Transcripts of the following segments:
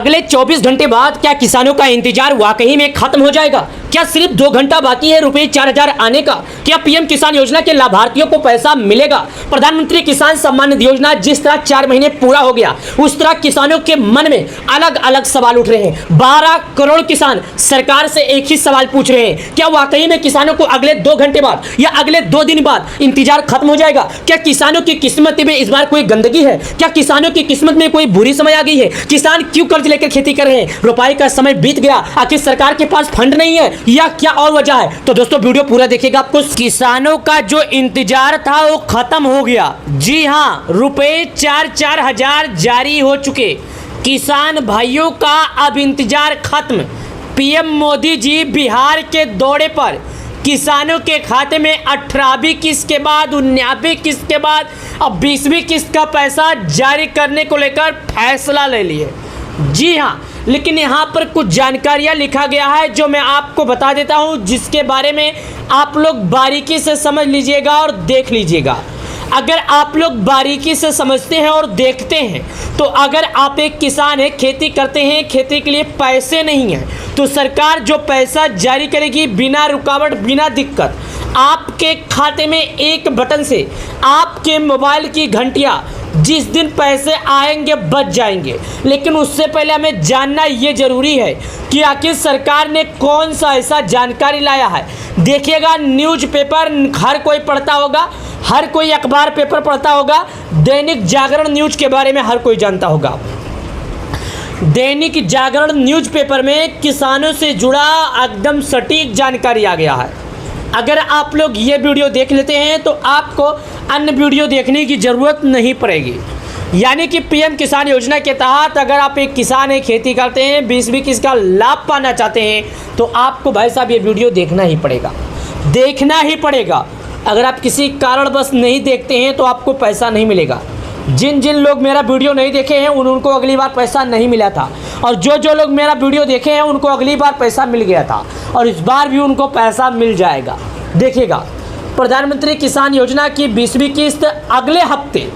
अगले 24 घंटे बाद क्या किसानों का इंतजार वाकई में खत्म हो जाएगा? क्या सिर्फ 2 घंटा बाकी है रुपए 4000 आने का? क्या पीएम किसान योजना के लाभार्थियों को पैसा मिलेगा? प्रधानमंत्री किसान सम्मान निधि योजना जिस तरह 4 महीने पूरा हो गया, उस तरह किसानों के मन में अलग अलग सवाल उठ रहे हैं। 12 करोड़ किसान सरकार से एक ही सवाल पूछ रहे हैं, क्या वाकई में किसानों को अगले 2 घंटे बाद या अगले 2 दिन बाद इंतजार खत्म हो जाएगा? क्या किसानों की किस्मत में इस बार कोई गंदगी है? क्या किसानों की किस्मत में कोई बुरी समय आ गई है? किसान क्यों कर्ज लेकर खेती कर रहे हैं? रुपए का समय बीत गया, आखिर सरकार के पास फंड नहीं है या क्या और वजह है? तो दोस्तों वीडियो पूरा देखिएगा, आपको किसानों का जो इंतजार था वो खत्म हो गया। जी हां, रुपए 4-4 हजार जारी हो चुके। किसान भाइयों का अब इंतजार खत्म। पीएम मोदी जी बिहार के दौरे पर किसानों के खाते में 18वीं किस्त के बाद 19वीं किस्त के बाद अब 20वीं किस्त का पैसा जारी करने को लेकर फैसला ले लिए। जी हाँ, लेकिन यहाँ पर कुछ जानकारियाँ लिखा गया है जो मैं आपको बता देता हूँ, जिसके बारे में आप लोग बारीकी से समझ लीजिएगा और देख लीजिएगा। अगर आप लोग बारीकी से समझते हैं और देखते हैं तो अगर आप एक किसान हैं, खेती करते हैं, खेती के लिए पैसे नहीं हैं, तो सरकार जो पैसा जारी करेगी बिना रुकावट, बिना दिक्कत आपके खाते में एक बटन से आपके मोबाइल की घंटियाँ जिस दिन पैसे आएंगे बच जाएंगे। लेकिन उससे पहले हमें जानना ये ज़रूरी है कि आखिर सरकार ने कौन सा ऐसा जानकारी लाया है। देखिएगा, न्यूज़पेपर हर कोई पढ़ता होगा, हर कोई अखबार पेपर पढ़ता होगा, दैनिक जागरण न्यूज़ के बारे में हर कोई जानता होगा। दैनिक जागरण न्यूज़पेपर में किसानों से जुड़ा एकदम सटीक जानकारी आ गया है। अगर आप लोग ये वीडियो देख लेते हैं तो आपको अन्य वीडियो देखने की ज़रूरत नहीं पड़ेगी। यानी कि पीएम किसान योजना के तहत अगर आप एक किसान हैं, खेती करते हैं, 20वीं किस्त का लाभ पाना चाहते हैं तो आपको भाई साहब ये वीडियो देखना ही पड़ेगा, देखना ही पड़ेगा। अगर आप किसी कारणवश नहीं देखते हैं तो आपको पैसा नहीं मिलेगा। जिन जिन लोग मेरा वीडियो नहीं देखे हैं उनको अगली बार पैसा नहीं मिला था, और जो लोग मेरा वीडियो देखे हैं उनको अगली बार पैसा मिल गया था, और इस बार भी उनको पैसा मिल जाएगा। देखिएगा, प्रधानमंत्री किसान योजना की 20वीं किस्त अगले हफ्ते,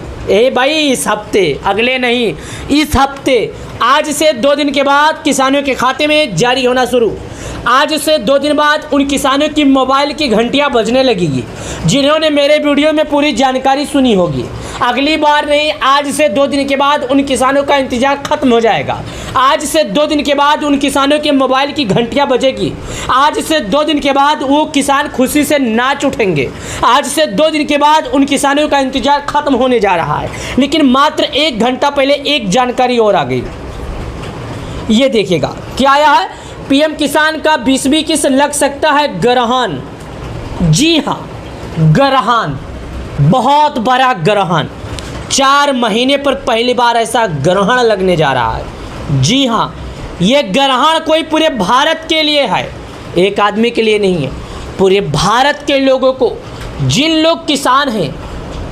भाई इस हफ्ते, अगले नहीं, इस हफ्ते आज से 2 दिन के बाद किसानों के खाते में जारी होना शुरू। आज से 2 दिन बाद उन किसानों की मोबाइल की घंटियां बजने लगेगी जिन्होंने मेरे वीडियो में पूरी जानकारी सुनी होगी। अगली बार नहीं, आज से 2 दिन के बाद उन किसानों का इंतजार खत्म हो जाएगा। आज से 2 दिन के बाद उन किसानों के मोबाइल की घंटियां बजेगी। आज से 2 दिन के बाद वो किसान खुशी से नाच उठेंगे। आज से 2 दिन के बाद उन किसानों का इंतजार खत्म होने जा रहा है। लेकिन मात्र 1 घंटा पहले एक जानकारी और आ गई। ये देखिएगा क्या आया है, पीएम किसान का 20वीं किस्त लग सकता है ग्रहण। जी हाँ, ग्रहण, बहुत बड़ा ग्रहण। 4 महीने पर पहली बार ऐसा ग्रहण लगने जा रहा है। जी हाँ, ये ग्रहण कोई पूरे भारत के लिए है, एक आदमी के लिए नहीं है। पूरे भारत के लोगों को, जिन लोग किसान हैं,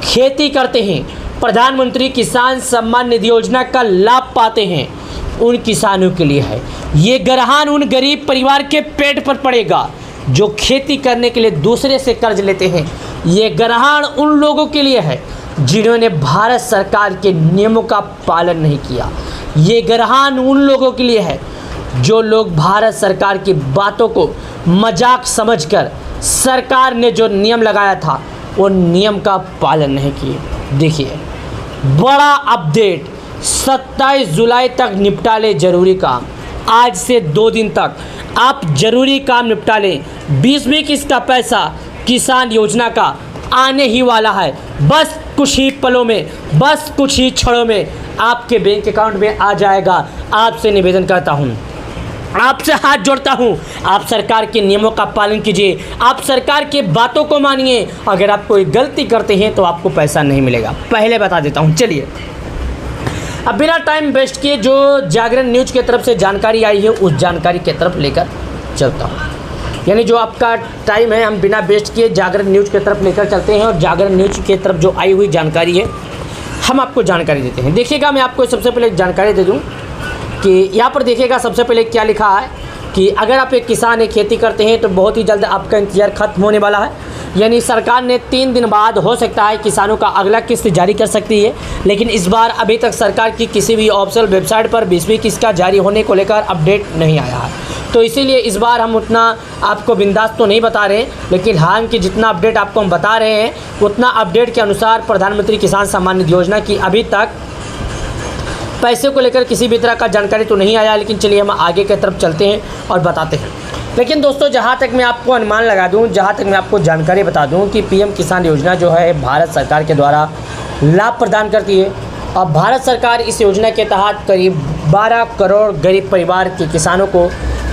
खेती करते हैं, प्रधानमंत्री किसान सम्मान निधि योजना का लाभ पाते हैं, उन किसानों के लिए है। ये ग्रहण उन गरीब परिवार के पेट पर पड़ेगा जो खेती करने के लिए दूसरे से कर्ज लेते हैं। ये ग्रहण उन लोगों के लिए है जिन्होंने भारत सरकार के नियमों का पालन नहीं किया। ये ग्रहण उन लोगों के लिए है जो लोग भारत सरकार की बातों को मजाक समझकर सरकार ने जो नियम लगाया था वो नियम का पालन नहीं किए। देखिए, बड़ा अपडेट, 27 जुलाई तक निपटा ले जरूरी काम। आज से 2 दिन तक आप जरूरी काम निपटा लें। 20वीं किस्त का पैसा किसान योजना का आने ही वाला है। बस कुछ ही पलों में, बस कुछ ही क्षणों में आपके बैंक अकाउंट में आ जाएगा। आपसे निवेदन करता हूँ, आपसे हाथ जोड़ता हूँ, आप सरकार के नियमों का पालन कीजिए, आप सरकार की बातों को मानिए। अगर आप कोई गलती करते हैं तो आपको पैसा नहीं मिलेगा, पहले बता देता हूँ। चलिए, अब बिना टाइम वेस्ट किए जो जागरण न्यूज़ की तरफ से जानकारी आई है उस जानकारी की तरफ लेकर चलता हूँ। यानी जो आपका टाइम है हम बिना वेस्ट किए जागरण न्यूज़ की तरफ लेकर चलते हैं, और जागरण न्यूज़ की तरफ जो आई हुई जानकारी है हम आपको जानकारी देते हैं। देखिएगा, मैं आपको सबसे पहले एक जानकारी दे दूँ कि यहाँ पर देखिएगा सबसे पहले क्या लिखा है कि अगर आप एक किसान एक खेती करते हैं तो बहुत ही जल्द आपका इंतजार खत्म होने वाला है। यानी सरकार ने 3 दिन बाद हो सकता है किसानों का अगला किस्त जारी कर सकती है। लेकिन इस बार अभी तक सरकार की किसी भी ऑफिशियल वेबसाइट पर 20वीं किस्त का जारी होने को लेकर अपडेट नहीं आया है, तो इसीलिए इस बार हम उतना आपको बिंदास तो नहीं बता रहे, लेकिन हाँ कि जितना अपडेट आपको हम बता रहे हैं उतना अपडेट के अनुसार प्रधानमंत्री किसान सम्मान निधि योजना की अभी तक पैसे को लेकर किसी भी तरह का जानकारी तो नहीं आया। लेकिन चलिए हम आगे की तरफ चलते हैं और बताते हैं। लेकिन दोस्तों, जहाँ तक मैं आपको अनुमान लगा दूँ, जहाँ तक मैं आपको जानकारी बता दूँ कि पीएम किसान योजना जो है भारत सरकार के द्वारा लाभ प्रदान करती है। और भारत सरकार इस योजना के तहत करीब 12 करोड़ गरीब परिवार के किसानों को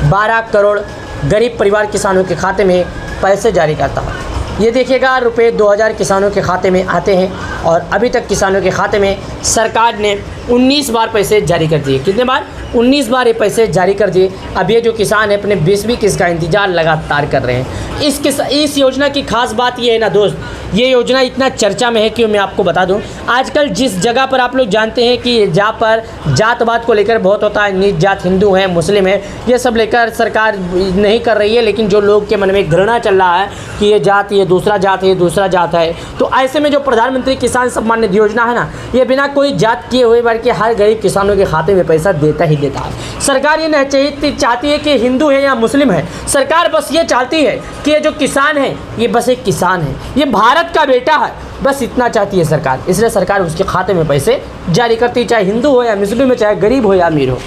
12 करोड़ गरीब परिवार किसानों के खाते में पैसे जारी करता है। ये देखिएगा, रुपये 2000 किसानों के खाते में आते हैं और अभी तक किसानों के खाते में सरकार ने 19 बार पैसे जारी कर दिए। कितने बार? 19 बार ये पैसे जारी कर दिए। अब ये जो किसान है अपने 20वीं किस्त का इंतज़ार लगातार कर रहे हैं। इस योजना की खास बात ये है ना दोस्त, ये योजना इतना चर्चा में है कि मैं आपको बता दूं, आजकल जिस जगह पर आप लोग जानते हैं कि जहाँ पर जातवाद को लेकर बहुत होता है, नीच जात हिंदू है, मुस्लिम है, ये सब लेकर सरकार नहीं कर रही है। लेकिन जो लोग के मन में घृणा चल रहा है कि ये जात, ये दूसरा जात है, ये दूसरा जात है, तो ऐसे में जो प्रधानमंत्री किसान सम्मान निधि योजना है ना, ये बिना कोई जात किए हुए बल्कि हर गरीब किसानों के खाते में पैसा देता ही देता है। सरकार ये नहीं चाहती है कि हिंदू है या मुस्लिम है, सरकार बस ये चाहती है कि ये जो किसान है ये बस एक किसान है, ये भारत का बेटा है, बस इतना चाहती है सरकार। इसलिए सरकार उसके खाते में पैसे जारी करती है, चाहे हिंदू हो या मुस्लिम हो, चाहे गरीब हो या अमीर हो।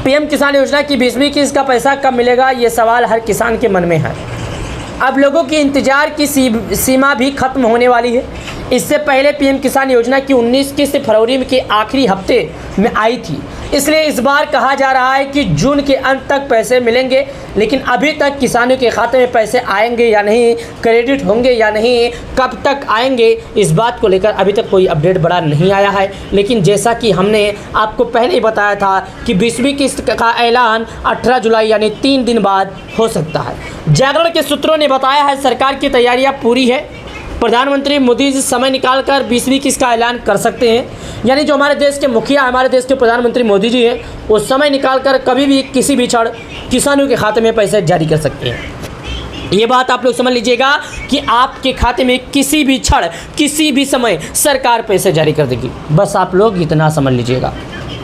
पीएम किसान योजना की 20वीं किस्त का पैसा कब मिलेगा, ये सवाल हर किसान के मन में है। अब लोगों की इंतजार की सीमा भी खत्म होने वाली है। इससे पहले पीएम किसान योजना की 19 किस्त फरवरी के आखिरी हफ्ते में आई थी, इसलिए इस बार कहा जा रहा है कि जून के अंत तक पैसे मिलेंगे। लेकिन अभी तक किसानों के खाते में पैसे आएंगे या नहीं, क्रेडिट होंगे या नहीं, कब तक आएंगे, इस बात को लेकर अभी तक कोई अपडेट बड़ा नहीं आया है। लेकिन जैसा कि हमने आपको पहले ही बताया था कि 20वीं किस्त का ऐलान 18 जुलाई यानी 3 दिन बाद हो सकता है। जागरण के सूत्रों ने बताया है सरकार की तैयारियां पूरी है। प्रधानमंत्री मोदी जी समय निकालकर 20वीं किस्त का ऐलान कर सकते हैं, यानी जो हमारे देश के मुखिया, हमारे देश के प्रधानमंत्री मोदी जी हैं, वो समय निकालकर कभी भी किसी भी क्षण किसानों के खाते में पैसे जारी कर सकते हैं। ये बात आप लोग समझ लीजिएगा कि आपके खाते में किसी भी क्षण, किसी भी समय सरकार पैसे जारी कर देगी। बस आप लोग इतना समझ लीजिएगा,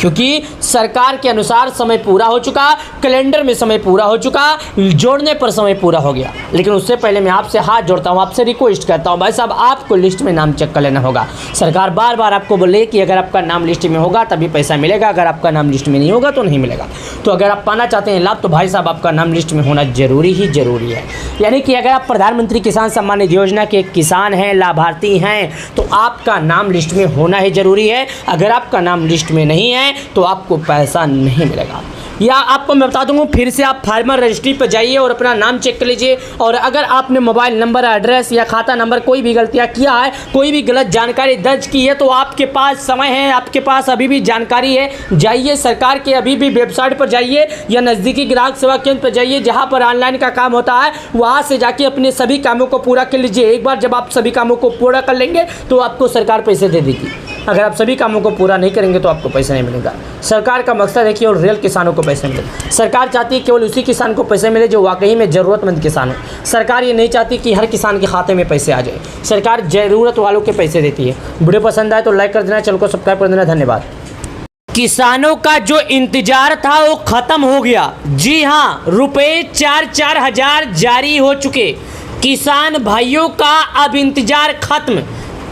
क्योंकि सरकार के अनुसार समय पूरा हो चुका, कैलेंडर में समय पूरा हो चुका, जोड़ने पर समय पूरा हो गया। लेकिन उससे पहले मैं आपसे हाथ जोड़ता हूँ, आपसे रिक्वेस्ट करता हूँ, भाई साहब आपको लिस्ट में नाम चेक कर लेना होगा। सरकार बार बार आपको बोले कि अगर आपका नाम लिस्ट में होगा तभी पैसा मिलेगा, अगर आपका नाम लिस्ट में नहीं होगा तो नहीं मिलेगा। तो अगर आप पाना चाहते हैं लाभ, तो भाई साहब आपका नाम लिस्ट में होना जरूरी है। यानी कि अगर आप प्रधानमंत्री किसान सम्मान निधि योजना के किसान हैं, लाभार्थी हैं, तो आपका नाम लिस्ट में होना ही जरूरी है। अगर आपका नाम लिस्ट में नहीं है तो आपको पैसा नहीं मिलेगा। या आपको मैं बता दूंगा, फिर से आप फार्मर रजिस्ट्री पर जाइए और अपना नाम चेक कर लीजिए। और अगर आपने मोबाइल नंबर, एड्रेस या खाता नंबर कोई भी गलतियां किया है, कोई भी गलत जानकारी दर्ज की है, तो आपके पास समय है, आपके पास अभी भी जानकारी है। जाइए सरकार के अभी भी वेबसाइट पर जाइए या नज़दीकी ग्राहक सेवा केंद्र पर जाइए, जहाँ पर ऑनलाइन का काम होता है, वहाँ से जाके अपने सभी कामों को पूरा कर लीजिए। एक बार जब आप सभी कामों को पूरा कर लेंगे तो आपको सरकार पैसे दे देगी। अगर आप सभी कामों को पूरा नहीं करेंगे तो आपको पैसा नहीं मिलेगा। सरकार का मकसद है कि और रियल किसानों को पैसे मिले। सरकार चाहती है केवल उसी किसान को पैसे मिले जो वाकई में ज़रूरतमंद किसान है। सरकार ये नहीं चाहती कि हर किसान के खाते में पैसे आ जाए। सरकार ज़रूरत वालों के पैसे देती है। वीडियो पसंद आए तो लाइक कर देना, चैनल को सब्सक्राइब कर देना। धन्यवाद। किसानों का जो इंतजार था वो खत्म हो गया। जी हाँ, रुपये 4-4 हज़ार जारी हो चुके। किसान भाइयों का अब इंतजार खत्म।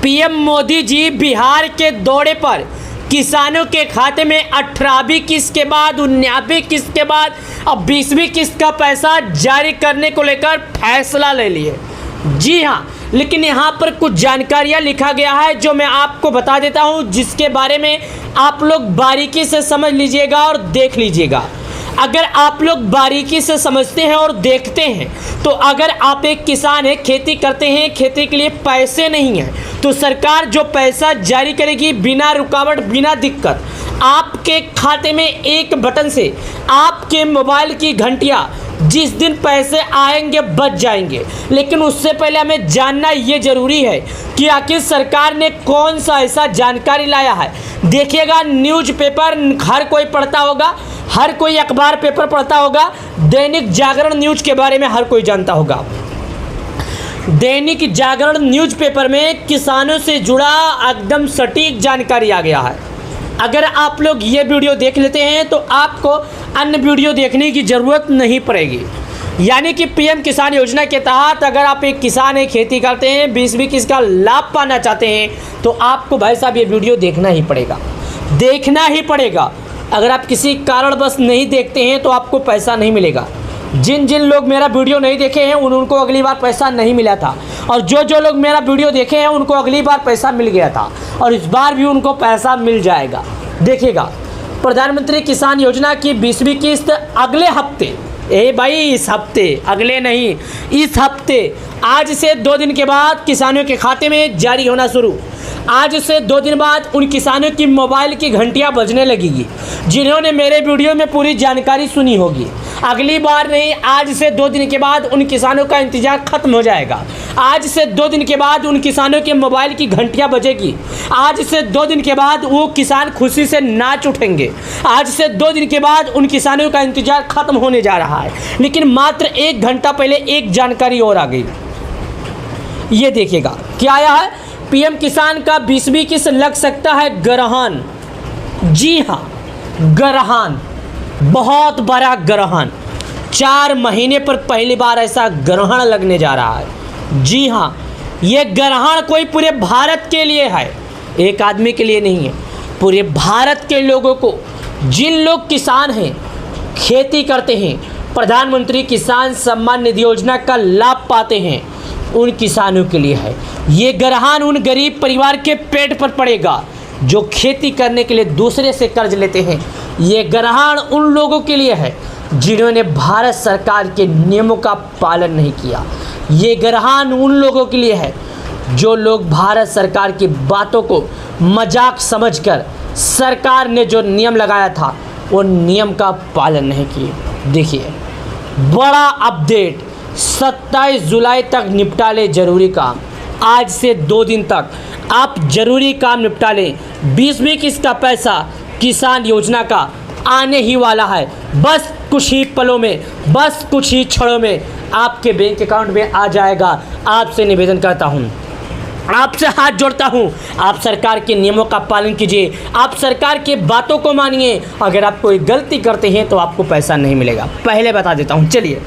पीएम मोदी जी बिहार के दौरे पर किसानों के खाते में 18वीं किस्त के बाद, 19वीं किस्त के बाद अब 20वीं किस्त का पैसा जारी करने को लेकर फैसला ले लिए। जी हाँ, लेकिन यहाँ पर कुछ जानकारियाँ लिखा गया है जो मैं आपको बता देता हूँ, जिसके बारे में आप लोग बारीकी से समझ लीजिएगा और देख लीजिएगा। अगर आप लोग बारीकी से समझते हैं और देखते हैं तो अगर आप एक किसान हैं, खेती करते हैं, खेती के लिए पैसे नहीं हैं, तो सरकार जो पैसा जारी करेगी बिना रुकावट, बिना दिक्कत, आपके खाते में एक बटन से आपके मोबाइल की घंटियां जिस दिन पैसे आएंगे बच जाएंगे। लेकिन उससे पहले हमें जानना ये ज़रूरी है कि आखिर सरकार ने कौन सा ऐसा जानकारी लाया है। देखिएगा, न्यूज़पेपर हर कोई पढ़ता होगा, हर कोई अखबार पेपर पढ़ता होगा, दैनिक जागरण न्यूज के बारे में हर कोई जानता होगा। दैनिक जागरण न्यूज़पेपर में किसानों से जुड़ा एकदम सटीक जानकारी आ गया है। अगर आप लोग ये वीडियो देख लेते हैं तो आपको अन्य वीडियो देखने की ज़रूरत नहीं पड़ेगी। यानी कि पीएम किसान योजना के तहत अगर आप एक किसान है, खेती करते हैं, 20-21 का लाभ पाना चाहते हैं तो आपको भाई साहब ये वीडियो देखना ही पड़ेगा। अगर आप किसी कारणवश नहीं देखते हैं तो आपको पैसा नहीं मिलेगा। जिन लोग मेरा वीडियो नहीं देखे हैं उनको अगली बार पैसा नहीं मिला था, और जो लोग मेरा वीडियो देखे हैं उनको अगली बार पैसा मिल गया था, और इस बार भी उनको पैसा मिल जाएगा। देखिएगा, प्रधानमंत्री किसान योजना की 20वीं किस्त अगले हफ्ते, इस हफ्ते, अगले नहीं, इस हफ्ते आज से 2 दिन के बाद किसानों के खाते में जारी होना शुरू। आज से 2 दिन बाद उन किसानों की मोबाइल की घंटियां बजने लगेगी जिन्होंने मेरे वीडियो में पूरी जानकारी सुनी होगी। अगली बार नहीं, आज से 2 दिन के बाद उन किसानों का इंतजार खत्म हो जाएगा। आज से 2 दिन के बाद उन किसानों के मोबाइल की घंटियां बजेगी। आज से 2 दिन के बाद वो किसान खुशी से नाच उठेंगे। आज से 2 दिन के बाद उन किसानों का इंतजार खत्म होने जा रहा है। लेकिन मात्र 1 घंटा पहले एक जानकारी और आ गई। ये देखिएगा क्या आया है, पीएम किसान का 20वीं किस्त लग सकता है ग्रहण। जी हाँ, ग्रहण, बहुत बड़ा ग्रहण। 4 महीने पर पहली बार ऐसा ग्रहण लगने जा रहा है। जी हाँ, ये ग्रहण कोई पूरे भारत के लिए है, एक आदमी के लिए नहीं है। पूरे भारत के लोगों को, जिन लोग किसान हैं, खेती करते हैं, प्रधानमंत्री किसान सम्मान निधि योजना का लाभ पाते हैं, उन किसानों के लिए है। ये ग्रहण उन गरीब परिवार के पेट पर पड़ेगा जो खेती करने के लिए दूसरे से कर्ज लेते हैं। ये ग्रहण उन लोगों के लिए है जिन्होंने भारत सरकार के नियमों का पालन नहीं किया। ये ग्रहण उन लोगों के लिए है जो लोग भारत सरकार की बातों को मजाक समझकर सरकार ने जो नियम लगाया था वो नियम का पालन नहीं किए। देखिए, बड़ा अपडेट, 27 जुलाई तक निपटा ले जरूरी काम। आज से 2 दिन तक आप जरूरी काम निपटा लें। 20वीं किस्त का पैसा किसान योजना का आने ही वाला है। बस कुछ ही पलों में, बस कुछ ही क्षणों में आपके बैंक अकाउंट में आ जाएगा। आपसे निवेदन करता हूँ, आपसे हाथ जोड़ता हूँ, आप सरकार के नियमों का पालन कीजिए, आप सरकार के बातों को मानिए। अगर आप कोई गलती करते हैं तो आपको पैसा नहीं मिलेगा, पहले बता देता हूँ। चलिए,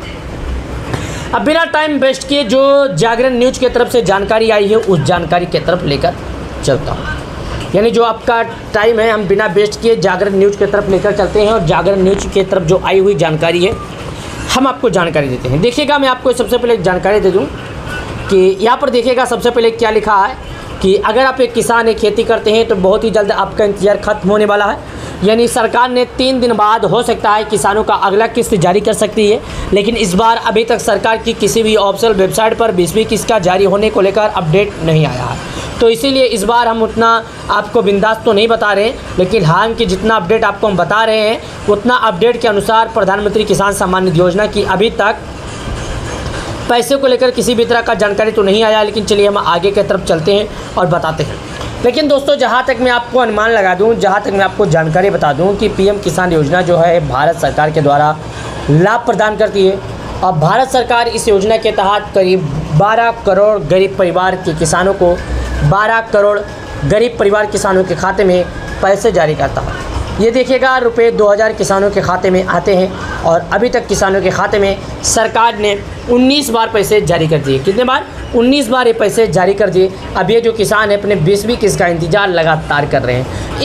अब बिना टाइम वेस्ट किए जो जागरण न्यूज़ की तरफ से जानकारी आई है उस जानकारी की तरफ लेकर चलता हूँ। यानी जो आपका टाइम है हम बिना वेस्ट किए जागरण न्यूज़ की तरफ लेकर चलते हैं, और जागरण न्यूज़ की तरफ जो आई हुई जानकारी है हम आपको जानकारी देते हैं। देखिएगा, मैं आपको सबसे पहले एक जानकारी दे दूँ कि यहाँ पर देखिएगा सबसे पहले क्या लिखा है कि अगर आप एक किसान है, खेती करते हैं तो बहुत ही जल्द आपका इंतजार खत्म होने वाला है। यानी सरकार ने 3 दिन बाद हो सकता है किसानों का अगला किस्त जारी कर सकती है, लेकिन इस बार अभी तक सरकार की किसी भी ऑफिशियल वेबसाइट पर 20वीं किस्त का जारी होने को लेकर अपडेट नहीं आया है। तो इसीलिए इस बार हम उतना आपको बिंदास तो नहीं बता रहे हैं, लेकिन हाँ कि जितना अपडेट आपको हम बता रहे हैं उतना अपडेट के अनुसार प्रधानमंत्री किसान सम्मान निधि योजना की अभी तक पैसे को लेकर किसी भी तरह का जानकारी तो नहीं आया। लेकिन चलिए हम आगे की तरफ चलते हैं और बताते हैं। लेकिन दोस्तों, जहाँ तक मैं आपको अनुमान लगा दूँ, जहाँ तक मैं आपको जानकारी बता दूँ कि पीएम किसान योजना जो है भारत सरकार के द्वारा लाभ प्रदान करती है, और भारत सरकार इस योजना के तहत करीब 12 करोड़ गरीब परिवार के किसानों को 12 करोड़ गरीब परिवार किसानों के खाते में पैसे जारी करता है। ये देखिएगा, रुपये 2000 किसानों के खाते में आते हैं, और अभी तक किसानों के खाते में सरकार ने 19 बार पैसे जारी कर दिए। कितने बार? 19 बार ये पैसे जारी कर दिए। अब ये जो किसान है अपने 20वीं किस्त का इंतजार लगातार कर रहे हैं।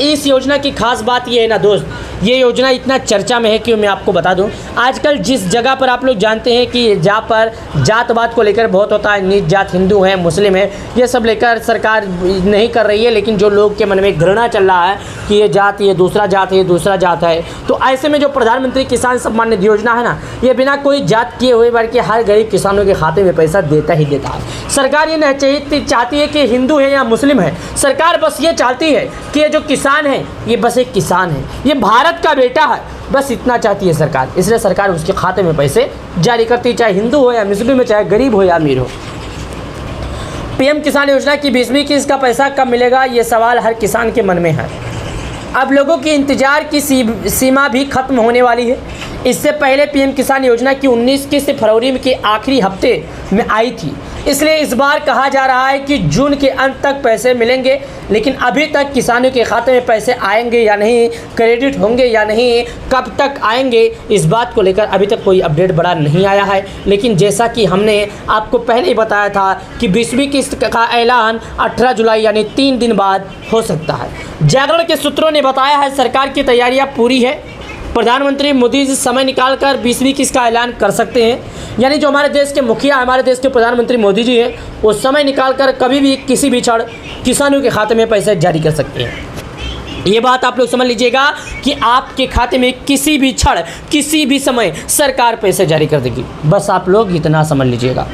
इस योजना की खास बात ये है ना दोस्त, ये योजना इतना चर्चा में है कि मैं आपको बता दूं, आजकल जिस जगह पर आप लोग जानते हैं कि जहाँ पर जातवाद को लेकर बहुत होता है, नीच जात हिंदू है, मुस्लिम है, ये सब लेकर सरकार नहीं कर रही है, लेकिन जो लोग के मन में घृणा चल रहा है कि ये जात, ये दूसरा जात है, ये दूसरा जात है, तो ऐसे में जो प्रधानमंत्री किसान सम्मान निधि योजना है ना, ये बिना कोई जात किए हुए बल्कि हर गरीब किसानों के खाते में पैसा देता ही देता है। सरकार ये नहीं चाहती है कि हिंदू है या मुस्लिम है, सरकार बस ये चाहती है कि ये जो किसान है ये बस एक किसान है, ये भारत का बेटा है, बस इतना चाहती है सरकार। इसलिए सरकार उसके खाते में पैसे जारी करती है, चाहे हिंदू हो या मुस्लिम हो, चाहे गरीब हो या अमीर हो। पीएम किसान योजना की 20वीं किस्त का पैसा कब मिलेगा, ये सवाल हर किसान के मन में है। अब लोगों की इंतजार की सीमा भी खत्म होने वाली है। इससे पहले पीएम किसान योजना की 19 किस्त फरवरी के आखिरी हफ्ते में आई थी, इसलिए इस बार कहा जा रहा है कि जून के अंत तक पैसे मिलेंगे, लेकिन अभी तक किसानों के खाते में पैसे आएंगे या नहीं, क्रेडिट होंगे या नहीं, कब तक आएंगे, इस बात को लेकर अभी तक कोई अपडेट बड़ा नहीं आया है। लेकिन जैसा कि हमने आपको पहले ही बताया था कि 20वीं किस्त का ऐलान 18 जुलाई यानी 3 दिन बाद हो सकता है। जागरण के सूत्रों ने बताया है सरकार की तैयारियां पूरी है। प्रधानमंत्री मोदी जी समय निकालकर 20वीं किस्त का ऐलान कर सकते हैं, यानी जो हमारे देश के मुखिया, हमारे देश के प्रधानमंत्री मोदी जी हैं, वो समय निकालकर कभी भी किसी भी क्षण किसानों के खाते में पैसे जारी कर सकते हैं। ये बात आप लोग समझ लीजिएगा कि आपके खाते में किसी भी क्षण, किसी भी समय सरकार पैसे जारी कर देगी। बस आप लोग इतना समझ लीजिएगा,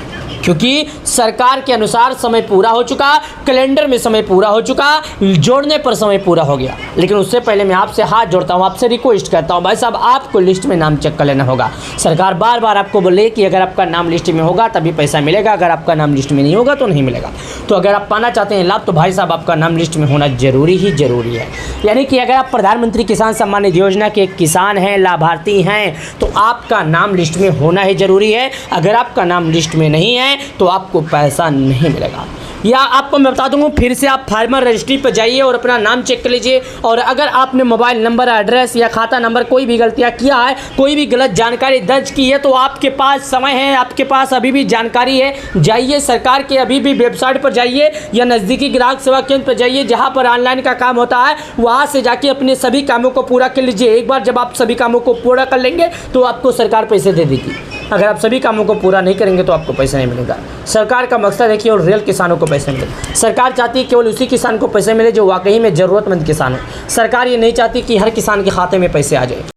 क्योंकि सरकार के अनुसार समय पूरा हो चुका, कैलेंडर में समय पूरा हो चुका, जोड़ने पर समय पूरा हो गया। लेकिन उससे पहले मैं आपसे हाथ जोड़ता हूँ, आपसे रिक्वेस्ट करता हूँ, भाई साहब आपको लिस्ट में नाम चेक कर लेना होगा। सरकार बार बार आपको बोले कि अगर आपका नाम लिस्ट में होगा तभी पैसा मिलेगा, अगर आपका नाम लिस्ट में नहीं होगा तो नहीं मिलेगा। तो अगर आप पाना चाहते हैं लाभ, तो भाई साहब आपका नाम लिस्ट में होना जरूरी है। यानी कि अगर आप प्रधानमंत्री किसान सम्मान निधि योजना के किसान हैं, लाभार्थी हैं, तो आपका नाम लिस्ट में होना ही जरूरी है। अगर आपका नाम लिस्ट में नहीं है तो आपको पैसा नहीं मिलेगा। या आपको मैं बता दूंगा, फिर से आप फार्मर रजिस्ट्री पर जाइए और अपना नाम चेक कर लीजिए। और अगर आपने मोबाइल नंबर, एड्रेस या खाता नंबर कोई भी गलतियां किया है, कोई भी गलत जानकारी दर्ज की है, तो आपके पास समय है, आपके पास अभी भी जानकारी है। जाइए सरकार के अभी भी वेबसाइट पर जाइए या नज़दीकी ग्राहक सेवा केंद्र पर जाइए, जहाँ पर ऑनलाइन का काम होता है, वहाँ से जाके अपने सभी कामों को पूरा कर लीजिए। एक बार जब आप सभी कामों को पूरा कर लेंगे तो आपको सरकार पैसे दे देगी। अगर आप सभी कामों को पूरा नहीं करेंगे तो आपको पैसा नहीं मिलेगा। सरकार का मकसद है कि और रियल किसानों को पैसे मिले। सरकार चाहती है केवल उसी किसान को पैसे मिले जो वाकई में ज़रूरतमंद किसान हो। सरकार ये नहीं चाहती कि हर किसान के खाते में पैसे आ जाए।